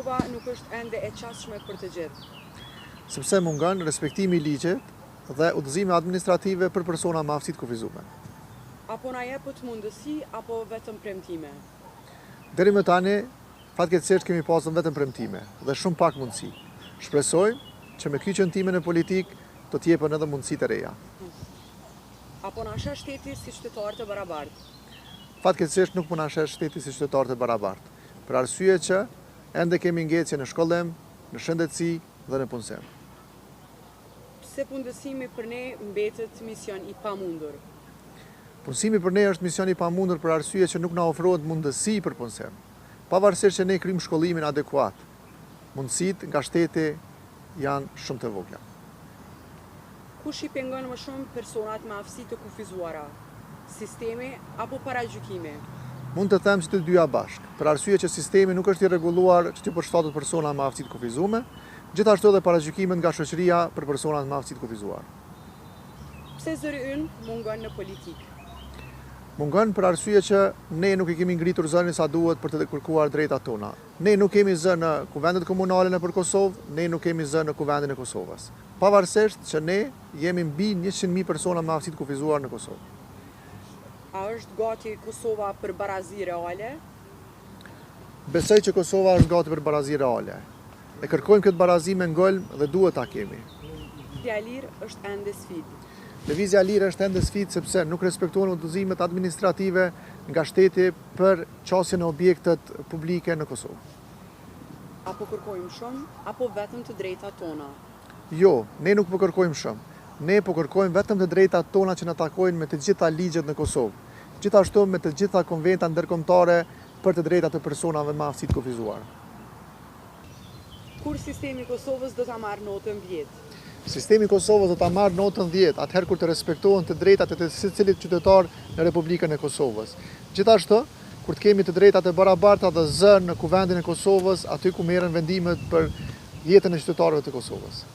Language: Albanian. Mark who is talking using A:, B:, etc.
A: Kosova nuk është ende e qasshme për të gjithë?
B: Sepse mungon respektimi i ligjit dhe udhëzime administrative për persona me aftësi të kufizuara.
A: Apo na jepët mundësi apo vetëm premtime?
B: Deri më tani, fatkeqësisht kemi pasur vetëm premtime dhe shumë pak mundësi. Shpresojmë që me kyçën time në politik do të jepen edhe mundësi të reja.
A: Apo na sheh shteti si qytetarë të barabartë?
B: Fatkeqësisht nuk po na sheh shteti si qytetarë të barabartë, për arsye që ende kemi ngecje në shkollim, në shëndetësi dhe në punësim.
A: Pse punësimi për ne mbetet mision i pamundur?
B: Punësimi për ne është mision i pamundur për arsye që nuk na ofrohet mundësi për punësim. Pavarësisht që ne kryjmë shkollimin adekuat, mundësitë nga shteti janë shumë të vogla.
A: Kush i pengon më shumë personat me aftësi të kufizuara? Sistemi apo paragjykimi?
B: Mund të them që të dyja bashkë, për arsye që sistemi nuk është i rregulluar që të përshtatet persona me aftësi të kufizuara, gjithashtu edhe paragjykimet nga shoqëria për personat me aftësi të kufizuara.
A: Pse zëri ynë mungon në politikë?
B: Mungon për arsye që ne nuk i kemi ngritur zërin sa duhet për të kërkuar drejtat tona. Ne nuk kemi zë në kuvendet komunale nëpër Kosovë, ne nuk kemi zë në kuvendin e Kosovës. Pavarësisht që ne jemi mbi 100.000 persona me aftësi të kufizuar në Kosovë.
A: A është gati Kosova për barazi reale?
B: Besoj që Kosova është gati për barazi reale. E kërkojmë këtë barazi me ngolm dhe duhet ta kemi.
A: Lëvizja e lirë është ende sfidë.
B: Lëvizja e lirë është ende sfidë sepse nuk respektohen udhëzimet administrative nga shteti për qasjen e objektet publike në Kosovë.
A: Apo kërkojmë shumë, apo vetëm të drejtat tona?
B: Jo, ne nuk po kërkojmë shumë. Ne po kërkojmë vetëm të drejtat tona që na takojnë me të gjitha ligjet në Kosovë. Gjithashtu me të gjitha konventa ndërkombëtare për të drejtat të personave me aftësi të kufizuara.
A: Kur sistemi i Kosovës do ta marrë notën 10?
B: Sistemi i Kosovës do ta marrë notën 10, atëherë kur të respektohen të drejtat e të secilit qytetar në Republikën e Kosovës. Gjithashtu, kur të kemi të drejtat e barabarta dhe zë në kuvendin e Kosovës, aty ku merren vendimet për jetën e qytetarëve të Kosovës.